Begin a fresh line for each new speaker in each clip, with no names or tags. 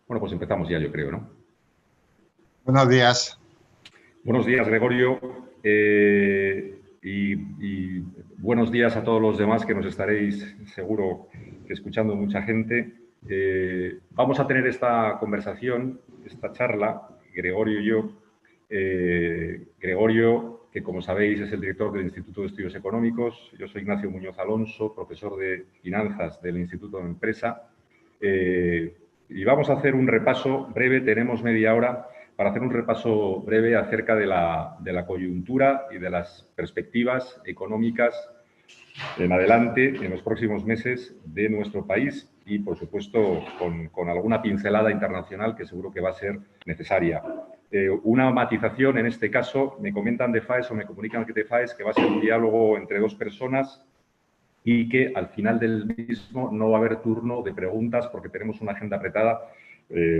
Bueno, pues empezamos ya, yo creo, ¿no?
Buenos días.
Buenos días, Gregorio. Y buenos días a todos los demás que nos estaréis, seguro, que escuchando mucha gente. Vamos a tener esta conversación, esta charla, Gregorio y yo. Gregorio, que como sabéis es el director del Instituto de Estudios Económicos. Yo soy Ignacio Muñoz Alonso, profesor de Finanzas del Instituto de Empresa. Y vamos a hacer un repaso breve, tenemos media hora, para hacer un repaso breve acerca de la coyuntura y de las perspectivas económicas en adelante, en los próximos meses, de nuestro país y, por supuesto, con alguna pincelada internacional que seguro que va a ser necesaria. Una matización, en este caso, me comentan de FAES o me comunican de FAES que va a ser un diálogo entre dos personas y que al final del mismo no va a haber turno de preguntas porque tenemos una agenda apretada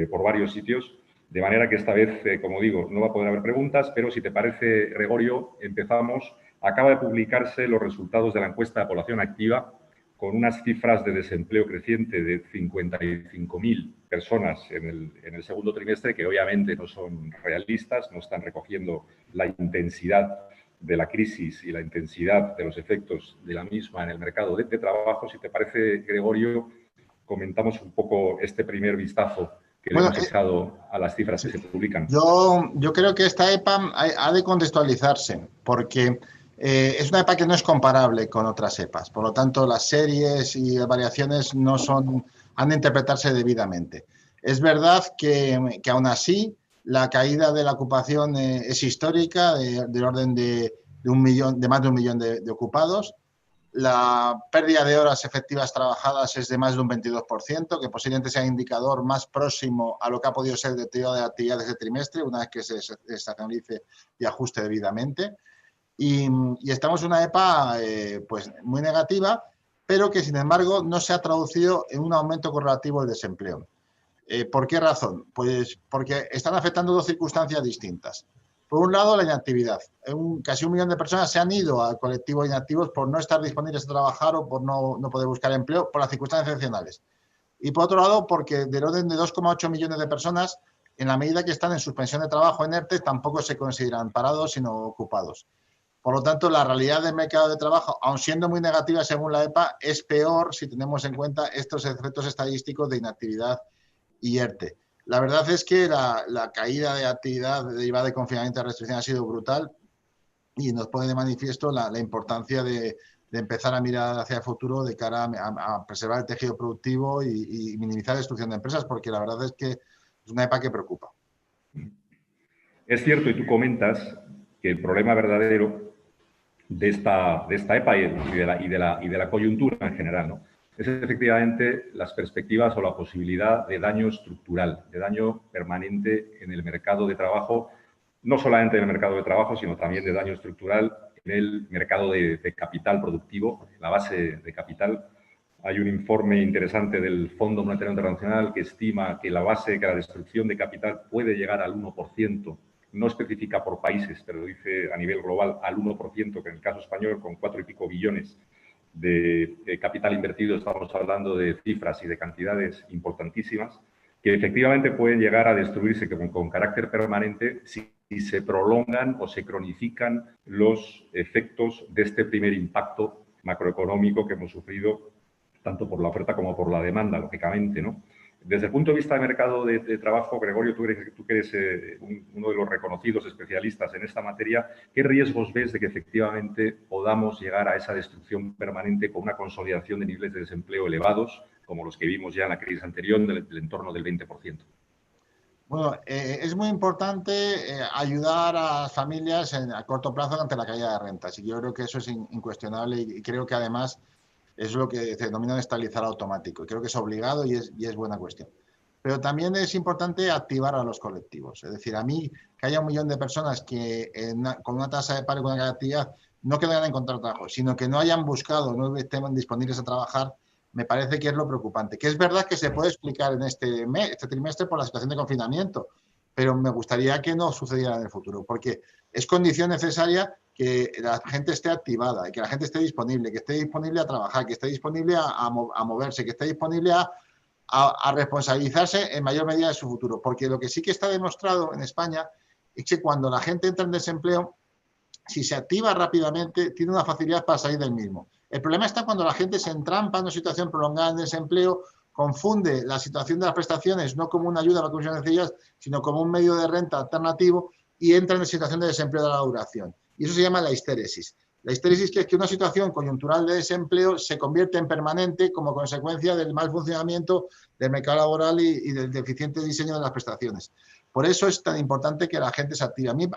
por varios sitios. De manera que esta vez, como digo, no va a poder haber preguntas, pero si te parece, Gregorio, empezamos. Acaba de publicarse los resultados de la encuesta de población activa con unas cifras de desempleo creciente de 55.000 personas en el segundo trimestre, que obviamente no son realistas, no están recogiendo la intensidad de la crisis y la intensidad de los efectos de la misma en el mercado de trabajo. Si te parece, Gregorio, comentamos un poco este primer vistazo que le hemos echado a las cifras que se publican.
Yo creo que esta EPA ha de contextualizarse porque es una EPA que no es comparable con otras EPAs. Por lo tanto, las series y las variaciones han de interpretarse debidamente. Es verdad que aún así la caída de la ocupación es histórica, del orden de más de un millón de ocupados. La pérdida de horas efectivas trabajadas es de más de un 22%, que posiblemente sea un indicador más próximo a lo que ha podido ser el deterioro de actividad de este trimestre, una vez que se estacionalice y ajuste debidamente. Y estamos en una EPA pues muy negativa, pero que sin embargo no se ha traducido en un aumento correlativo del desempleo. ¿Por qué razón? Pues porque están afectando dos circunstancias distintas. Por un lado, la inactividad. Casi un millón de personas se han ido al colectivo de inactivos por no estar disponibles a trabajar o por no poder buscar empleo por las circunstancias excepcionales. Y por otro lado, porque del orden de 2,8 millones de personas, en la medida que están en suspensión de trabajo en ERTE, tampoco se consideran parados, sino ocupados. Por lo tanto, la realidad del mercado de trabajo, aun siendo muy negativa según la EPA, es peor si tenemos en cuenta estos efectos estadísticos de inactividad y ERTE. La verdad es que la caída de actividad derivada de confinamiento y restricción ha sido brutal y nos pone de manifiesto la importancia de empezar a mirar hacia el futuro de cara a preservar el tejido productivo y minimizar la destrucción de empresas, porque la verdad es que es una EPA que preocupa.
Es cierto, y tú comentas que el problema verdadero de esta EPA y de la coyuntura en general, ¿no?, es efectivamente las perspectivas o la posibilidad de daño estructural, de daño permanente en el mercado de trabajo, no solamente en el mercado de trabajo, sino también de daño estructural en el mercado de capital productivo, la base de capital. Hay un informe interesante del Fondo Monetario Internacional que estima que que la destrucción de capital puede llegar al 1%, no especifica por países, pero dice a nivel global al 1%, que en el caso español, con 4 y pico billones de capital invertido, estamos hablando de cifras y de cantidades importantísimas, que efectivamente pueden llegar a destruirse con carácter permanente si se prolongan o se cronifican los efectos de este primer impacto macroeconómico que hemos sufrido, tanto por la oferta como por la demanda, lógicamente, ¿no? Desde el punto de vista del mercado de trabajo, Gregorio, tú que eres uno de los reconocidos especialistas en esta materia, ¿qué riesgos ves de que efectivamente podamos llegar a esa destrucción permanente con una consolidación de niveles de desempleo elevados, como los que vimos ya en la crisis anterior, del entorno del 20%?
Bueno, es muy importante ayudar a las familias a corto plazo ante la caída de rentas. Y yo creo que eso es incuestionable y creo que además es lo que se denomina estabilizar automático. Y creo que es obligado y es buena cuestión. Pero también es importante activar a los colectivos. Es decir, a mí que haya un millón de personas que con una tasa de paro y con una actividad no que no hayan encontrado trabajo, sino que no hayan buscado, no estén disponibles a trabajar, me parece que es lo preocupante. Que es verdad que se puede explicar en este trimestre por la situación de confinamiento, pero me gustaría que no sucediera en el futuro, porque es condición necesaria que la gente esté activada, que la gente esté disponible a trabajar, que esté disponible a moverse, que esté disponible a a responsabilizarse en mayor medida de su futuro. Porque lo que sí que está demostrado en España es que cuando la gente entra en desempleo, si se activa rápidamente, tiene una facilidad para salir del mismo. El problema está cuando la gente se entrampa en una situación prolongada de desempleo, confunde la situación de las prestaciones no como una ayuda a la comisión de necesidades, sino como un medio de renta alternativo y entra en situación de desempleo de larga duración. Y eso se llama la histéresis. La histéresis, que es que una situación coyuntural de desempleo se convierte en permanente como consecuencia del mal funcionamiento del mercado laboral y del deficiente diseño de las prestaciones. Por eso es tan importante que la gente se active. A mí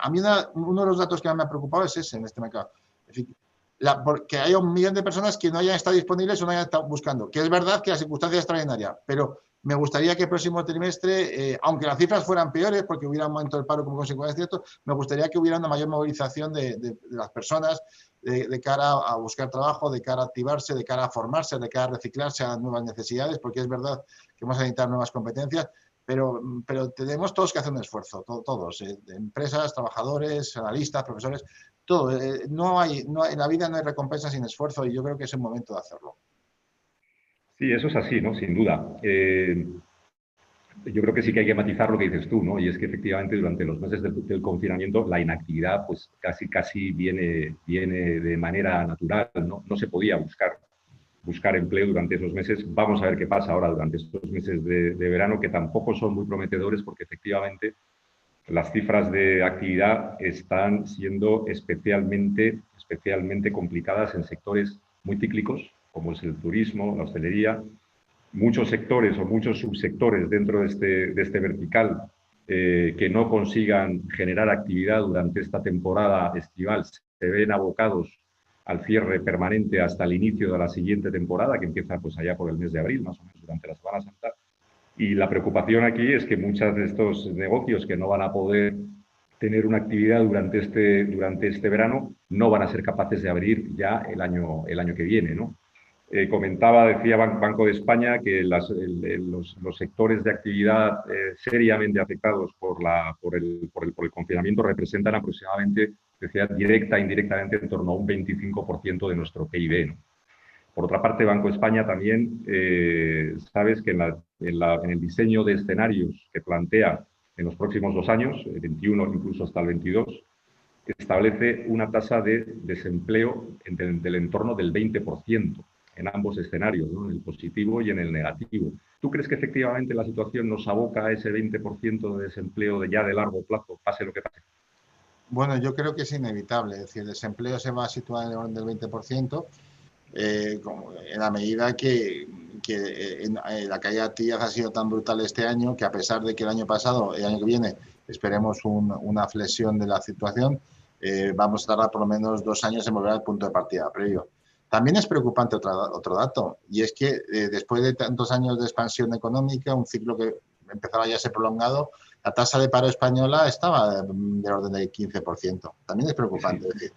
uno de los datos que más me ha preocupado es ese en este mercado. Es decir, porque hay 1 millón de personas que no hayan estado disponibles o no hayan estado buscando. Que es verdad que la circunstancia es extraordinaria, pero me gustaría que el próximo trimestre, aunque las cifras fueran peores, porque hubiera un aumento del paro como consecuencia de esto, me gustaría que hubiera una mayor movilización de las personas de cara a buscar trabajo, de cara a activarse, de cara a formarse, de cara a reciclarse a nuevas necesidades, porque es verdad que vamos a necesitar nuevas competencias, pero tenemos todos que hacer un esfuerzo, todos, empresas, trabajadores, analistas, profesores, todo. En la vida no hay recompensa sin esfuerzo y yo creo que es el momento de hacerlo.
Sí, eso es así, ¿no? Sin duda. Yo creo que sí que hay que matizar lo que dices tú, ¿no? Y es que efectivamente durante los meses del confinamiento la inactividad pues casi viene de manera natural, ¿no? No se podía buscar empleo durante esos meses. Vamos a ver qué pasa ahora durante estos meses de verano, que tampoco son muy prometedores porque efectivamente las cifras de actividad están siendo especialmente complicadas en sectores muy cíclicos, como es el turismo, la hostelería. Muchos sectores o muchos subsectores dentro de este vertical que no consigan generar actividad durante esta temporada estival se ven abocados al cierre permanente hasta el inicio de la siguiente temporada, que empieza pues allá por el mes de abril, más o menos durante la Semana Santa. Y la preocupación aquí es que muchos de estos negocios que no van a poder tener una actividad durante este verano no van a ser capaces de abrir ya el año que viene, ¿no? Decía Banco de España que los sectores de actividad seriamente afectados por el confinamiento representan aproximadamente, decía, directa e indirectamente en torno a un 25% de nuestro PIB, ¿no? Por otra parte, Banco de España también, sabes que en el diseño de escenarios que plantea en los próximos 2 años, el 21 incluso hasta el 22, establece una tasa de desempleo del entorno del 20% en ambos escenarios, ¿no? En el positivo y en el negativo. ¿Tú crees que efectivamente la situación nos aboca a ese 20% de desempleo ya de largo plazo, pase lo que pase?
Bueno, yo creo que es inevitable. Es decir, el desempleo se va a situar en el orden del 20%, en la medida que la caída de actividad ha sido tan brutal este año que, a pesar de que el año pasado, el año que viene, esperemos una flexión de la situación, vamos a tardar por lo menos 2 años en volver al punto de partida previo. También es preocupante otro dato, y es que después de tantos años de expansión económica, un ciclo que empezaba ya a ser prolongado, la tasa de paro española estaba del orden del 15%. También es preocupante. Sí.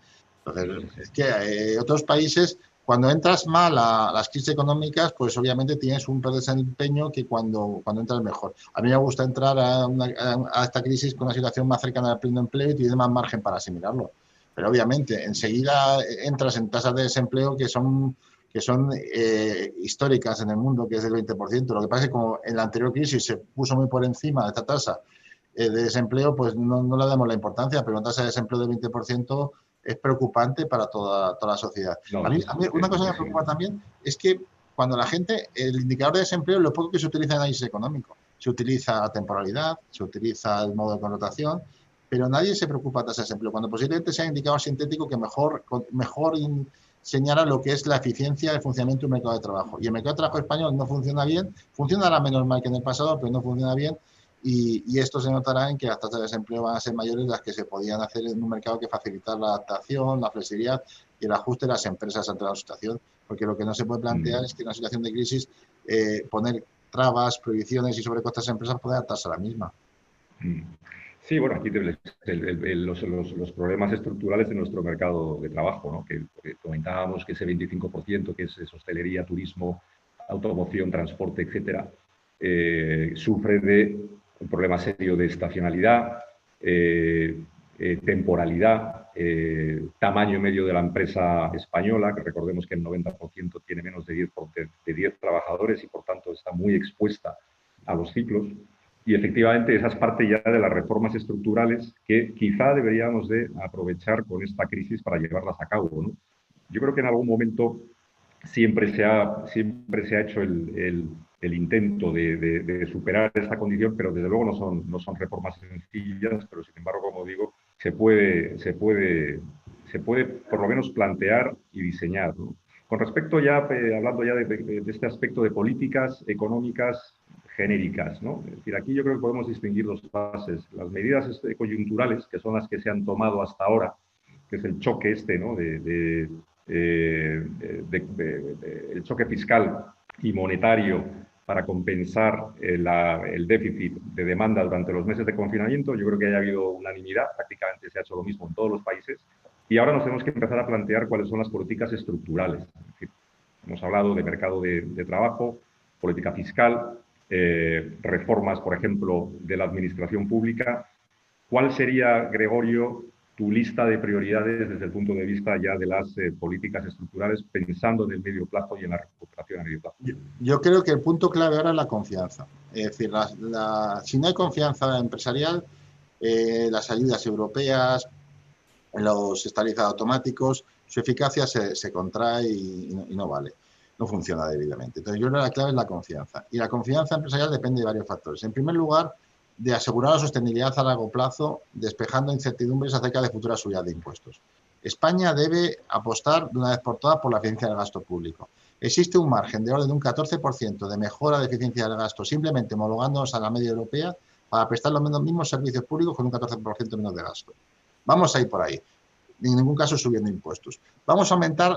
Entonces, es que otros países, cuando entras mal a las crisis económicas, pues obviamente tienes un peor desempeño que cuando entras mejor. A mí me gusta entrar a esta crisis con una situación más cercana al pleno empleo y tienes más margen para asimilarlo. Pero obviamente enseguida entras en tasas de desempleo que son históricas en el mundo, que es del 20%. Lo que pasa es que como en la anterior crisis se puso muy por encima de esta tasa de desempleo, pues no le damos la importancia, pero una tasa de desempleo del 20% es preocupante para toda la sociedad.
No,
a mí una cosa que me preocupa también es que cuando la gente, el indicador de desempleo, lo poco que se utiliza en análisis económico. Se utiliza la temporalidad, se utiliza el modo de contratación, pero nadie se preocupa de tasa de desempleo, cuando posiblemente sea un indicador sintético que mejor señala lo que es la eficiencia del funcionamiento del mercado de trabajo. Y el mercado de trabajo español no funciona bien, funcionará menos mal que en el pasado, pero no funciona bien. Y esto se notará en que las tasas de desempleo van a ser mayores de las que se podían hacer en un mercado que facilita la adaptación, la flexibilidad y el ajuste de las empresas ante la situación. Porque lo que no se puede plantear es que en una situación de crisis poner trabas, prohibiciones y sobrecostes a empresas puede adaptarse a la misma.
Sí, bueno, aquí los problemas estructurales de nuestro mercado de trabajo, ¿no? Que comentábamos que ese 25%, que es hostelería, turismo, automoción, transporte, etcétera, sufre de un problema serio de estacionalidad, temporalidad, tamaño medio de la empresa española, que recordemos que el 90% tiene menos de 10 trabajadores y por tanto está muy expuesta a los ciclos. Y efectivamente esa es parte ya de las reformas estructurales que quizá deberíamos de aprovechar con esta crisis para llevarlas a cabo, ¿no? Yo creo que en algún momento siempre se ha hecho el intento de superar esta condición, pero desde luego no son reformas sencillas, pero sin embargo, como digo, se puede por lo menos plantear y diseñar, ¿no? Con respecto ya, hablando ya de este aspecto de políticas económicas genéricas, ¿no? Es decir, aquí yo creo que podemos distinguir dos fases. Las medidas coyunturales, que son las que se han tomado hasta ahora, que es el choque ¿no? El choque fiscal y monetario para compensar el déficit de demanda durante los meses de confinamiento. Yo creo que haya habido unanimidad, prácticamente se ha hecho lo mismo en todos los países, y ahora nos tenemos que empezar a plantear cuáles son las políticas estructurales. Es decir, hemos hablado de mercado de trabajo, política fiscal, reformas, por ejemplo, de la administración pública. ¿Cuál sería, Gregorio, tu lista de prioridades desde el punto de vista ya de las políticas estructurales, pensando en el medio plazo y en la recuperación a medio plazo?
Yo creo que el punto clave ahora es la confianza. Es decir, si no hay confianza empresarial, las ayudas europeas, los estabilizadores automáticos, su eficacia se contrae y no vale. No funciona debidamente. Entonces, yo creo que la clave es la confianza. Y la confianza empresarial depende de varios factores. En primer lugar, de asegurar la sostenibilidad a largo plazo, despejando incertidumbres acerca de futuras subidas de impuestos. España debe apostar de una vez por todas por la eficiencia del gasto público. Existe un margen de orden de un 14% de mejora de eficiencia del gasto, simplemente homologándonos a la media europea para prestar los mismos servicios públicos con un 14% menos de gasto. Vamos a ir por ahí. En ningún caso subiendo impuestos. Vamos a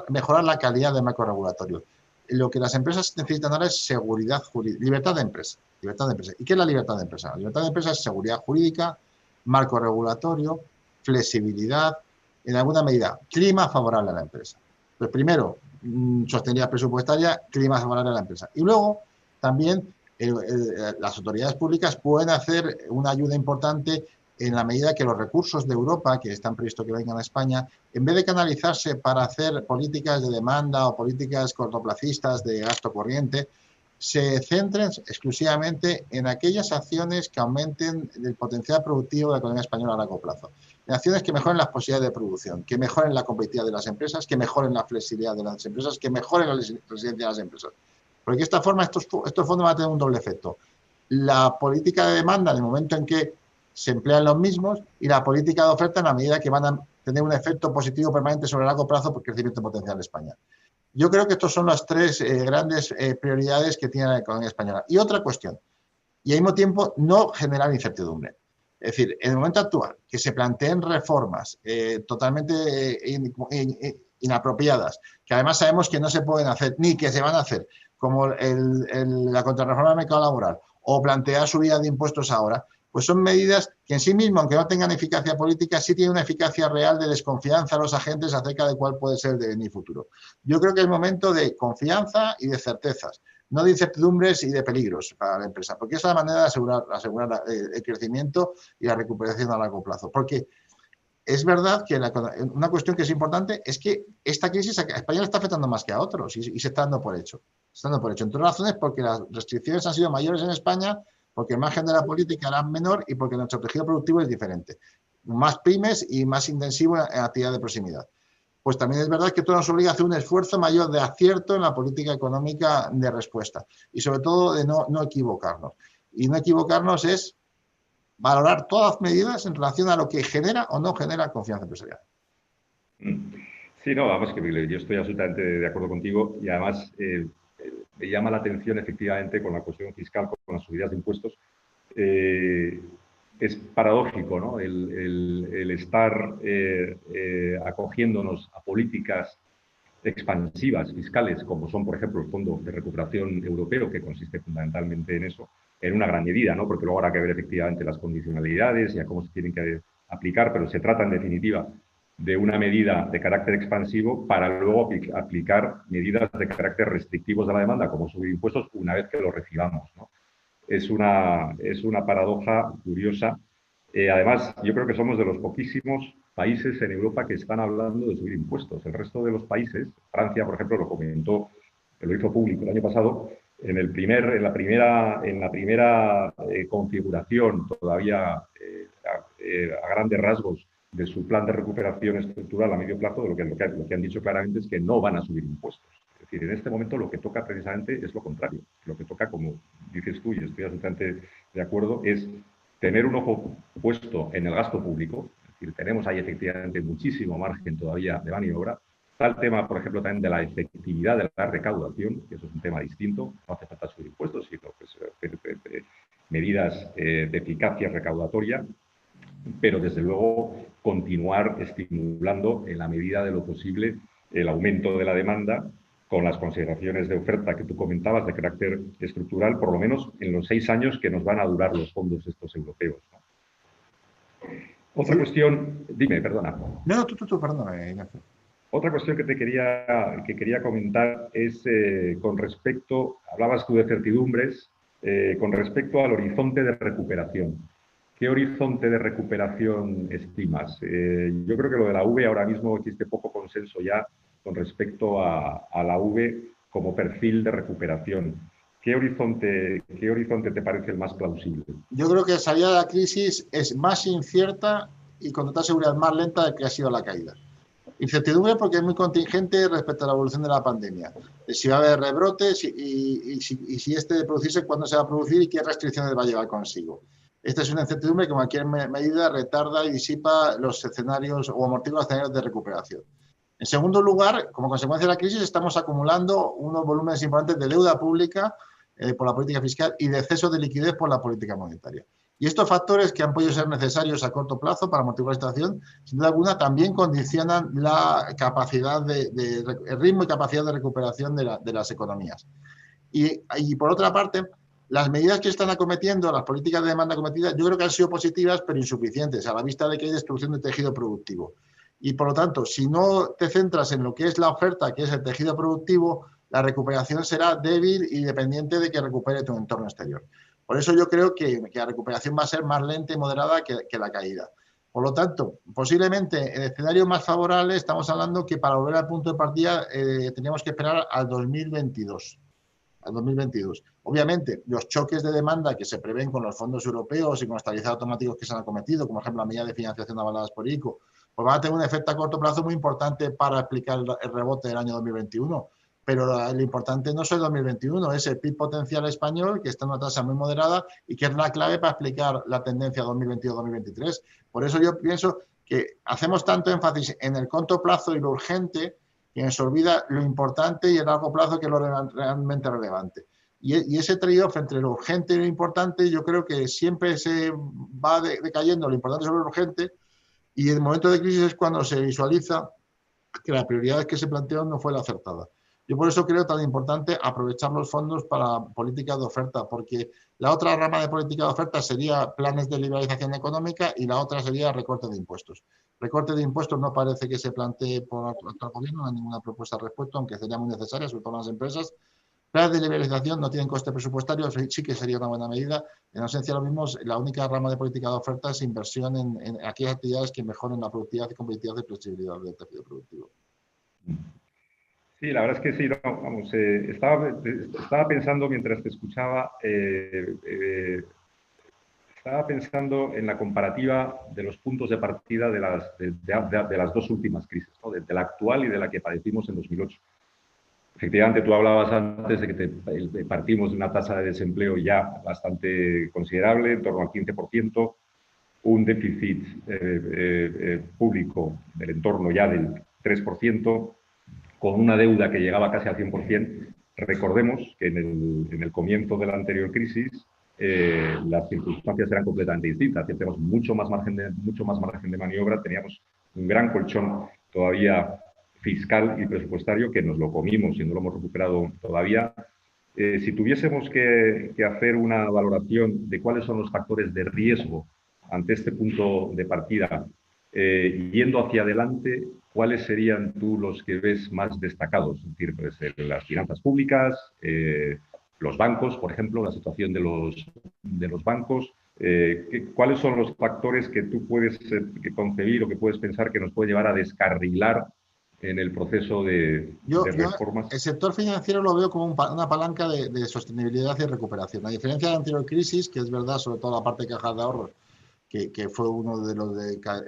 mejorar la calidad del marco regulatorio. Lo que las empresas necesitan ahora es seguridad jurídica, libertad de empresa. Libertad de empresa. ¿Y qué es la libertad de empresa? La libertad de empresa es seguridad jurídica, marco regulatorio, flexibilidad, en alguna medida, clima favorable a la empresa. Pues primero, sostenibilidad presupuestaria, clima favorable a la empresa. Y luego, también las autoridades públicas pueden hacer una ayuda importante en la medida que los recursos de Europa, que están previstos que vengan a España, en vez de canalizarse para hacer políticas de demanda o políticas cortoplacistas de gasto corriente, se centren exclusivamente en aquellas acciones que aumenten el potencial productivo de la economía española a largo plazo. En acciones que mejoren las posibilidades de producción, que mejoren la competitividad de las empresas, que mejoren la flexibilidad de las empresas, que mejoren la resistencia de las empresas. Porque de esta forma estos fondos van a tener un doble efecto. La política de demanda, en el momento en que se emplean los mismos, y la política de oferta en la medida que van a tener un efecto positivo permanente sobre el largo plazo por crecimiento potencial de España. Yo creo que estos son las tres grandes prioridades que tiene la economía española. Y otra cuestión, y al mismo tiempo no generar incertidumbre. Es decir, en el momento actual, que se planteen reformas totalmente inapropiadas, que además sabemos que no se pueden hacer, ni que se van a hacer, como la contrarreforma del mercado laboral, o plantear subida de impuestos ahora, pues son medidas que en sí mismas, aunque no tengan eficacia política, sí tienen una eficacia real de desconfianza a los agentes acerca de cuál puede ser el devenir futuro. Yo creo que es momento de confianza y de certezas, no de incertidumbres y de peligros para la empresa, porque esa es la manera de asegurar el crecimiento y la recuperación a largo plazo. Porque es verdad que una cuestión que es importante es que esta crisis a España le está afectando más que a otros y se está dando por hecho. Se está dando por hecho. Entre razones porque las restricciones han sido mayores en España, porque el margen de la política era menor y porque nuestro tejido productivo es diferente. Más pymes y más intensivo en actividad de proximidad. Pues también es verdad que esto nos obliga a hacer un esfuerzo mayor de acierto en la política económica de respuesta y sobre todo de no equivocarnos. Y no equivocarnos es valorar todas las medidas en relación a lo que genera o no genera confianza empresarial.
Sí, no, vamos, que yo estoy absolutamente de acuerdo contigo y además me llama la atención efectivamente con la cuestión fiscal, con las subidas de impuestos. Es paradójico, ¿no? El estar acogiéndonos a políticas expansivas fiscales, como son, por ejemplo, el Fondo de Recuperación Europeo, que consiste fundamentalmente en eso, en una gran medida, ¿no? Porque luego habrá que ver efectivamente las condicionalidades y a cómo se tienen que aplicar, pero se trata en definitiva de una medida de carácter expansivo para luego aplicar medidas de carácter restrictivos de la demanda, como subir impuestos una vez que lo recibamos, ¿no? Es una paradoja curiosa. Además, yo creo que somos de los poquísimos países en Europa que están hablando de subir impuestos. El resto de los países, Francia, por ejemplo, lo comentó, lo hizo público el año pasado, en la primera configuración, todavía a grandes rasgos, de su plan de recuperación estructural a medio plazo, lo que han dicho claramente es que no van a subir impuestos. Es decir, en este momento lo que toca precisamente es lo contrario. Lo que toca, como dices tú, y estoy absolutamente de acuerdo, es tener un ojo puesto en el gasto público. Es decir, tenemos ahí efectivamente muchísimo margen todavía de maniobra. Está el tema, por ejemplo, también de la efectividad de la recaudación, que eso es un tema distinto. No hace falta subir impuestos, sino pues, medidas de eficacia recaudatoria, pero desde luego continuar estimulando en la medida de lo posible el aumento de la demanda con las consideraciones de oferta que tú comentabas de carácter estructural, por lo menos en los 6 años que nos van a durar los fondos estos europeos, ¿no? Otra cuestión, dime, perdona.
No, tú, perdona, Ignacio.
Otra cuestión que quería comentar es con respecto, hablabas tú de certidumbres, con respecto al horizonte de recuperación. ¿Qué horizonte de recuperación estimas? Yo creo que lo de la V ahora mismo existe poco consenso ya con respecto a la V como perfil de recuperación. ¿Qué horizonte te parece el más plausible?
Yo creo que la salida de la crisis es más incierta y con total seguridad más lenta de que ha sido la caída. Incertidumbre porque es muy contingente respecto a la evolución de la pandemia. Si va a haber rebrotes y si este de producirse, cuándo se va a producir y qué restricciones va a llevar consigo. Esta es una incertidumbre que, en cualquier medida, retarda y disipa los escenarios o amortigua los escenarios de recuperación. En segundo lugar, como consecuencia de la crisis, estamos acumulando unos volúmenes importantes de deuda pública por la política fiscal y de exceso de liquidez por la política monetaria. Y estos factores, que han podido ser necesarios a corto plazo para amortiguar la situación, sin duda alguna también condicionan la capacidad el ritmo y capacidad de recuperación de las economías. Y por otra parte, las medidas que están acometiendo, las políticas de demanda acometidas, yo creo que han sido positivas pero insuficientes, a la vista de que hay destrucción de tejido productivo. Y por lo tanto, si no te centras en lo que es la oferta, que es el tejido productivo, la recuperación será débil y dependiente de que recupere tu entorno exterior. Por eso yo creo que la recuperación va a ser más lenta y moderada que la caída. Por lo tanto, posiblemente en escenarios más favorables estamos hablando que para volver al punto de partida teníamos que esperar al 2022. Obviamente, los choques de demanda que se prevén con los fondos europeos y con los estabilizadores automáticos que se han acometido, como por ejemplo la medida de financiación avaladas por ICO, pues van a tener un efecto a corto plazo muy importante para explicar el rebote del año 2021. Pero lo importante no es el 2021, es el PIB potencial español, que está en una tasa muy moderada y que es la clave para explicar la tendencia 2022-2023. Por eso yo pienso que hacemos tanto énfasis en el corto plazo y lo urgente, que se olvida lo importante y el largo plazo, que es lo realmente relevante. Y ese trade-off entre lo urgente y lo importante, yo creo que siempre se va decayendo lo importante sobre lo urgente, y en el momento de crisis es cuando se visualiza que la prioridad que se planteó no fue la acertada. Yo por eso creo tan importante aprovechar los fondos para políticas de oferta, porque la otra rama de política de oferta sería planes de liberalización económica y la otra sería recorte de impuestos. Recorte de impuestos no parece que se plantee por el actual gobierno, no hay ninguna propuesta al respecto, aunque sería muy necesaria, sobre todo en las empresas. Planes de liberalización no tienen coste presupuestario, sí que sería una buena medida. En esencia, lo mismo, la única rama de política de oferta es inversión en aquellas actividades que mejoren la productividad y competitividad y flexibilidad del tejido productivo.
Sí, la verdad es que sí, no, vamos, estaba pensando mientras te escuchaba, estaba pensando en la comparativa de los puntos de partida de las dos últimas crisis, ¿no? De la actual y de la que padecimos en 2008. Efectivamente, tú hablabas antes de que partimos de una tasa de desempleo ya bastante considerable, en torno al 15%, un déficit público del entorno ya del 3%, con una deuda que llegaba casi al 100%. Recordemos que en el comienzo de la anterior crisis las circunstancias eran completamente distintas. Teníamos mucho más margen de maniobra, teníamos un gran colchón todavía fiscal y presupuestario que nos lo comimos y no lo hemos recuperado todavía. Si tuviésemos que hacer una valoración de cuáles son los factores de riesgo ante este punto de partida, yendo hacia adelante, ¿cuáles serían tú los que ves más destacados? Es decir, pues, las finanzas públicas, los bancos, por ejemplo, la situación de los bancos, ¿Cuáles son los factores que tú puedes concebir o que puedes pensar que nos puede llevar a descarrilar en el proceso de reformas?
El sector financiero lo veo como una palanca de sostenibilidad y recuperación. A diferencia de la anterior crisis, que es verdad, sobre todo la parte de cajas de ahorros, que fue uno de los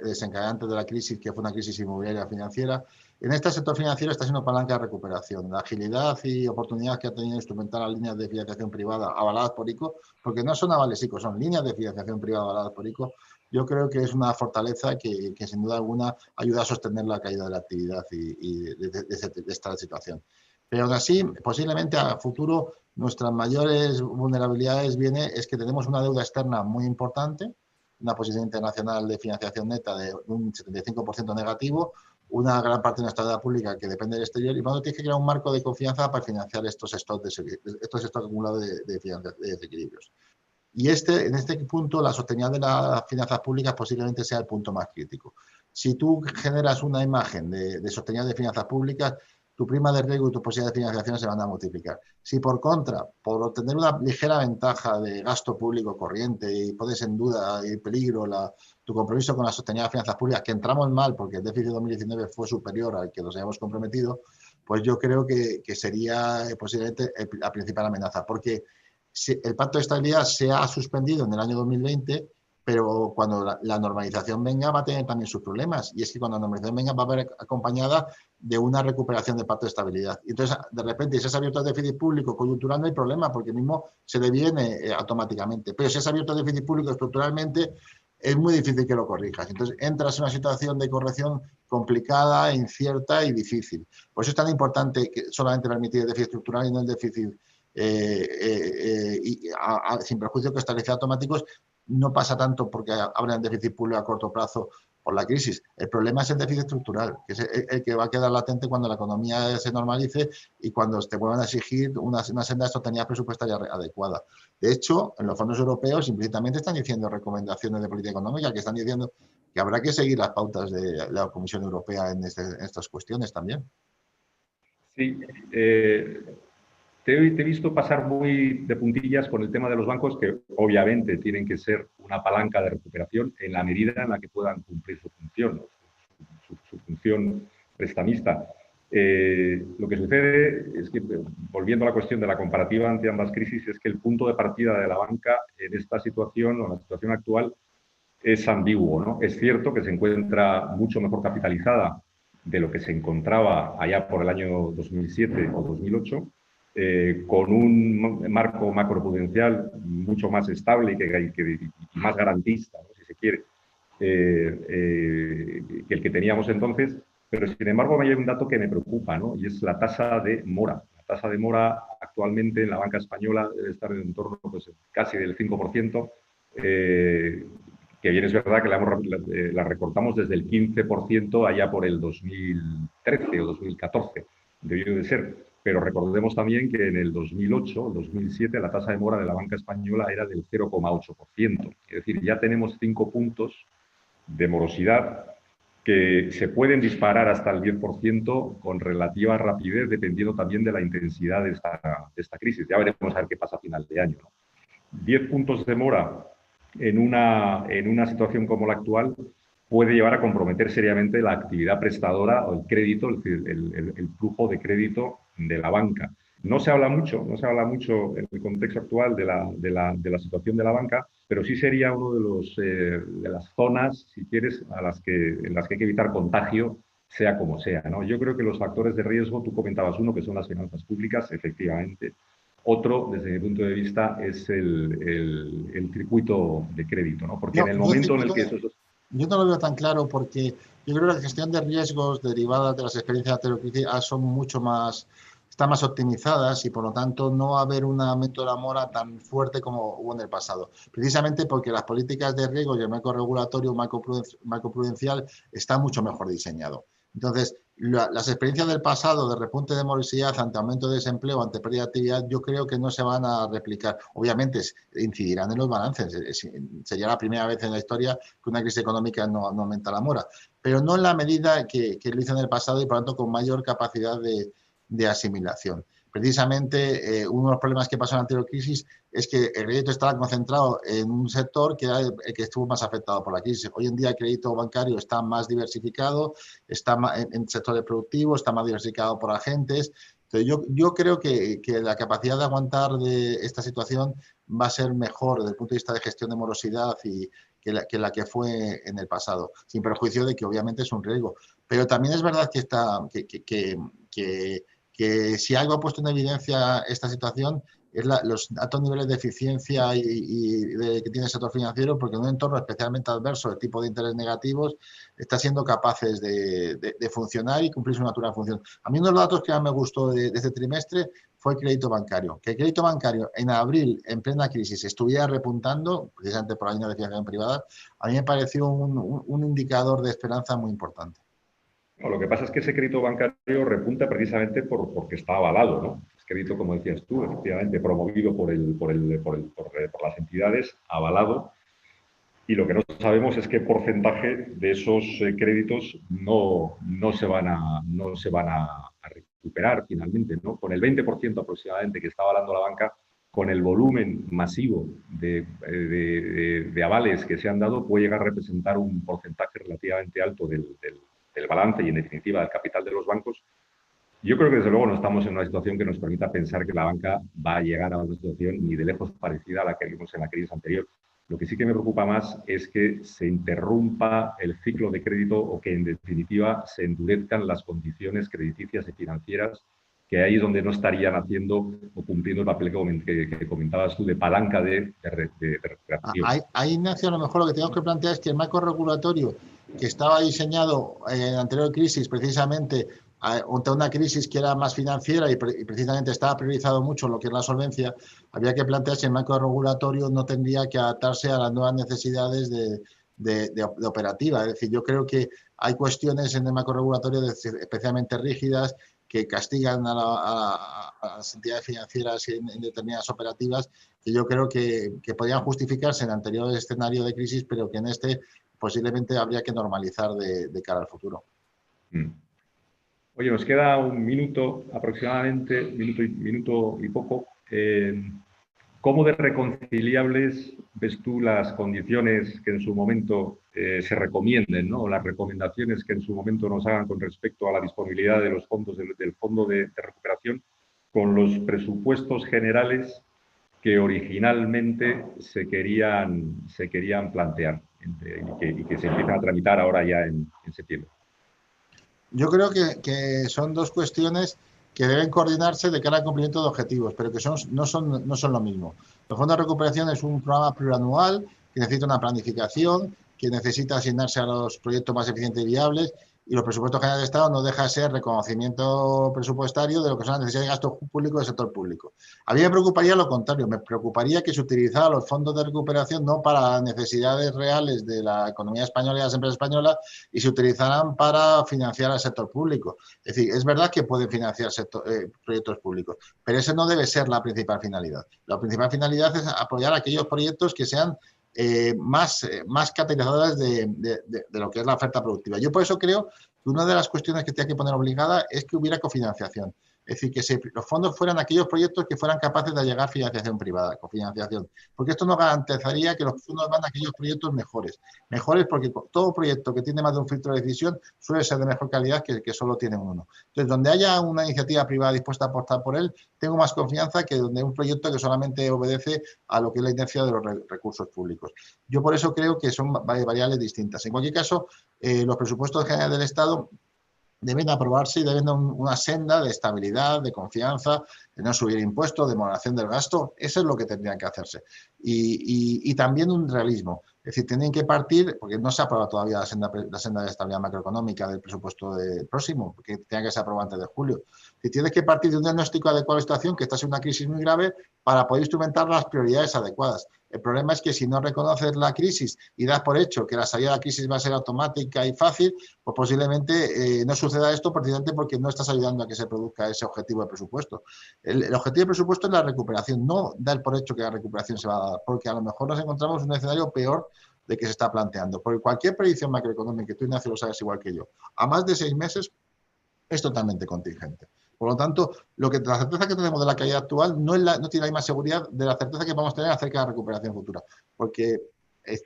desencadenantes de la crisis, que fue una crisis inmobiliaria financiera. En este sector financiero está siendo palanca de recuperación. La agilidad y oportunidad que ha tenido instrumentar las líneas de financiación privada avaladas por ICO, porque no son avales ICO, son líneas de financiación privada avaladas por ICO, yo creo que es una fortaleza que sin duda alguna ayuda a sostener la caída de la actividad y de esta situación. Pero aún así, posiblemente a futuro, nuestras mayores vulnerabilidades es que tenemos una deuda externa muy importante, una posición internacional de financiación neta de un 75% negativo, una gran parte de nuestra deuda pública que depende del exterior, y por lo tanto tienes que crear un marco de confianza para financiar estos stocks acumulados de desequilibrios. Y en este punto, la sostenibilidad de las finanzas públicas posiblemente sea el punto más crítico. Si tú generas una imagen de sostenibilidad de finanzas públicas, tu prima de riesgo y tus posibilidades de financiación se van a multiplicar. Si por contra, por obtener una ligera ventaja de gasto público corriente y pones en duda y peligro tu compromiso con la sostenibilidad de finanzas públicas, que entramos mal porque el déficit de 2019 fue superior al que nos habíamos comprometido, pues yo creo que sería posiblemente la principal amenaza. Porque el pacto de estabilidad se ha suspendido en el año 2020, pero cuando la normalización venga va a tener también sus problemas. Y es que cuando la normalización venga va a haber acompañada de una recuperación del pacto de estabilidad. Y entonces, de repente, si se ha abierto el déficit público coyuntural no hay problema, porque mismo se deviene automáticamente. Pero si se ha abierto el déficit público estructuralmente, es muy difícil que lo corrijas. Entonces, entras en una situación de corrección complicada, incierta y difícil. Por eso es tan importante que solamente permitir el déficit estructural y no el déficit sin perjuicio que estabilidad automáticos no pasa tanto porque abren déficit público a corto plazo por la crisis. El problema es el déficit estructural, que es el que va a quedar latente cuando la economía se normalice y cuando te vuelvan a exigir una senda de sostenibilidad presupuestaria adecuada. De hecho, en los fondos europeos implícitamente están diciendo recomendaciones de política económica que están diciendo que habrá que seguir las pautas de la Comisión Europea en estas cuestiones también.
Sí, te he visto pasar muy de puntillas con el tema de los bancos, que obviamente tienen que ser una palanca de recuperación en la medida en la que puedan cumplir su función, ¿no? su función prestamista. Lo que sucede es que, volviendo a la cuestión de la comparativa ante ambas crisis, es que el punto de partida de la banca en esta situación o en la situación actual es ambiguo, ¿no? Es cierto que se encuentra mucho mejor capitalizada de lo que se encontraba allá por el año 2007 o 2008, con un marco macroprudencial mucho más estable y más garantista, ¿no? Si se quiere, que el que teníamos entonces. Pero, sin embargo, hay un dato que me preocupa, ¿no? Y es la tasa de mora. La tasa de mora actualmente en la banca española debe estar en torno, pues, casi del 5%, que bien es verdad que la recortamos desde el 15% allá por el 2013 o 2014, debió de ser. Pero recordemos también que en el 2008 o 2007 la tasa de mora de la banca española era del 0,8%. Es decir, ya tenemos 5 puntos de morosidad que se pueden disparar hasta el 10% con relativa rapidez, dependiendo también de la intensidad de esta crisis. Ya veremos a ver qué pasa a final de año, ¿no? 10 puntos de mora en una situación como la actual puede llevar a comprometer seriamente la actividad prestadora o el crédito, el flujo de crédito de la banca. No se habla mucho en el contexto actual de la situación de la banca, pero sí sería uno de las zonas, si quieres, en las que hay que evitar contagio, sea como sea, ¿no? Yo creo que los factores de riesgo, tú comentabas uno, que son las finanzas públicas, efectivamente. Otro, desde mi punto de vista, es el circuito de crédito, ¿no? Porque
No,
en el momento en el que eso...
Yo no lo veo tan claro porque yo creo que la gestión de riesgos derivadas de las experiencias de la crisis son mucho más, están más optimizadas y por lo tanto no va a haber una método de mora tan fuerte como hubo en el pasado. Precisamente porque las políticas de riesgo y el marco regulatorio, marco prudencial está mucho mejor diseñado. Entonces, las experiencias del pasado de repunte de morosidad ante aumento de desempleo, ante pérdida de actividad, yo creo que no se van a replicar. Obviamente incidirán en los balances. Sería la primera vez en la historia que una crisis económica no aumenta la mora, pero no en la medida que lo hizo en el pasado y por lo tanto con mayor capacidad de asimilación. precisamente uno de los problemas que pasó en la anterior crisis es que el crédito estaba concentrado en un sector que era el que estuvo más afectado por la crisis. Hoy en día el crédito bancario está más diversificado, está en sectores productivos, está más diversificado por agentes. Entonces yo creo que la capacidad de aguantar de esta situación va a ser mejor desde el punto de vista de gestión de morosidad y que la que fue en el pasado, sin perjuicio de que obviamente es un riesgo. Pero también es verdad que si algo ha puesto en evidencia esta situación es los altos niveles de eficiencia que tiene el sector financiero, porque en un entorno especialmente adverso de tipo de interés negativos está siendo capaces de funcionar y cumplir su natural función. A mí uno de los datos que más me gustó de este trimestre fue el crédito bancario. Que el crédito bancario en abril, en plena crisis, estuviera repuntando, precisamente por la línea de financiación privada, a mí me pareció un indicador de esperanza muy importante.
No, lo que pasa es que ese crédito bancario repunta precisamente porque está avalado, ¿no? Es crédito, como decías tú, efectivamente promovido por las entidades, avalado, y lo que no sabemos es qué porcentaje de esos créditos no se van a recuperar finalmente, ¿no? Con el 20% aproximadamente que está avalando la banca, con el volumen masivo de avales que se han dado, puede llegar a representar un porcentaje relativamente alto del balance y, en definitiva, del capital de los bancos. Yo creo que, desde luego, no estamos en una situación que nos permita pensar que la banca va a llegar a una situación ni de lejos parecida a la que vimos en la crisis anterior. Lo que sí que me preocupa más es que se interrumpa el ciclo de crédito o que, en definitiva, se endurezcan las condiciones crediticias y financieras, que ahí es donde no estarían haciendo o cumpliendo el papel que comentabas tú de palanca de recuperación.
Ahí, Ignacio, a lo mejor lo que tenemos que plantear es que el marco regulatorio que estaba diseñado en la anterior crisis, precisamente ante una crisis que era más financiera y precisamente estaba priorizado mucho lo que es la solvencia, había que plantear si el marco regulatorio no tendría que adaptarse a las nuevas necesidades de operativa. Es decir, yo creo que hay cuestiones en el marco regulatorio especialmente rígidas que castigan a las entidades financieras en determinadas operativas, que yo creo que podrían justificarse en el anterior escenario de crisis, pero que en este posiblemente habría que normalizar de cara al futuro.
Oye, nos queda un minuto aproximadamente, minuto y poco. ¿Cómo de reconciliables ves tú las condiciones que en su momento se recomienden, ¿no? O las recomendaciones que en su momento nos hagan con respecto a la disponibilidad de los fondos del Fondo de Recuperación con los presupuestos generales que originalmente se querían plantear y que se empiezan a tramitar ahora ya en septiembre?
Yo creo que son dos cuestiones que deben coordinarse de cara al cumplimiento de objetivos, pero que no son lo mismo. El Fondo de Recuperación es un programa plurianual que necesita una planificación, que necesita asignarse a los proyectos más eficientes y viables, y los presupuestos generales de Estado no deja de ser reconocimiento presupuestario de lo que son las necesidades de gasto público del sector público. A mí me preocuparía lo contrario, me preocuparía que se utilizaran los fondos de recuperación no para las necesidades reales de la economía española y las empresas españolas y se utilizaran para financiar al sector público. Es decir, es verdad que pueden financiar proyectos públicos, pero esa no debe ser la principal finalidad. La principal finalidad es apoyar aquellos proyectos que sean más catalizadores de lo que es la oferta productiva. Yo por eso creo que una de las cuestiones que tiene que poner obligada es que hubiera cofinanciación. Es decir, que los fondos fueran aquellos proyectos que fueran capaces de llegar a financiación privada, cofinanciación. Porque esto nos garantizaría que los fondos van a aquellos proyectos mejores. Mejores porque todo proyecto que tiene más de un filtro de decisión suele ser de mejor calidad que solo tiene uno. Entonces, donde haya una iniciativa privada dispuesta a apostar por él, tengo más confianza que donde un proyecto que solamente obedece a lo que es la inercia de los recursos públicos. Yo por eso creo que son variables distintas. En cualquier caso, los presupuestos generales del Estado deben aprobarse y deben dar una senda de estabilidad, de confianza, de no subir impuestos, de moderación del gasto. Eso es lo que tendrían que hacerse. Y también un realismo. Es decir, tienen que partir, porque no se ha aprobado todavía la senda de estabilidad macroeconómica del presupuesto próximo, porque tiene que ser aprobado antes de julio. Si tienes que partir de un diagnóstico adecuado de situación, que está en una crisis muy grave, para poder instrumentar las prioridades adecuadas. El problema es que si no reconoces la crisis y das por hecho que la salida de la crisis va a ser automática y fácil, pues posiblemente no suceda esto precisamente porque no estás ayudando a que se produzca ese objetivo de presupuesto. El objetivo de presupuesto es la recuperación, no dar por hecho que la recuperación se va a dar, porque a lo mejor nos encontramos en un escenario peor de que se está planteando. Porque cualquier predicción macroeconómica, que tú, Ignacio, lo sabes igual que yo, a más de 6 meses es totalmente contingente. Por lo tanto, la certeza que tenemos de la caída actual no tiene la misma seguridad de la certeza que vamos a tener acerca de la recuperación futura, porque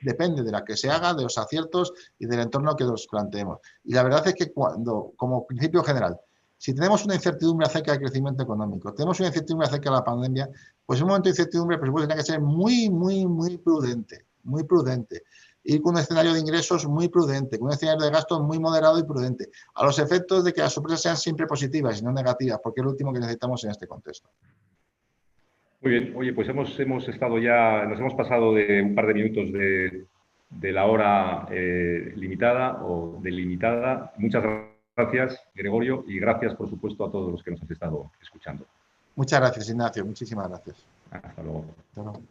depende de la que se haga, de los aciertos y del entorno que nos planteemos. Y la verdad es que como principio general, si tenemos una incertidumbre acerca del crecimiento económico, tenemos una incertidumbre acerca de la pandemia, pues en un momento de incertidumbre el presupuesto tiene que ser muy prudente. Ir con un escenario de ingresos muy prudente, con un escenario de gastos muy moderado y prudente, a los efectos de que las sorpresas sean siempre positivas y no negativas, porque es lo último que necesitamos en este contexto.
Muy bien. Oye, pues hemos estado ya, nos hemos pasado de un par de minutos de la hora limitada o delimitada. Muchas gracias, Gregorio, y gracias, por supuesto, a todos los que nos han estado escuchando.
Muchas gracias, Ignacio. Muchísimas gracias.
Hasta luego.
Hasta luego.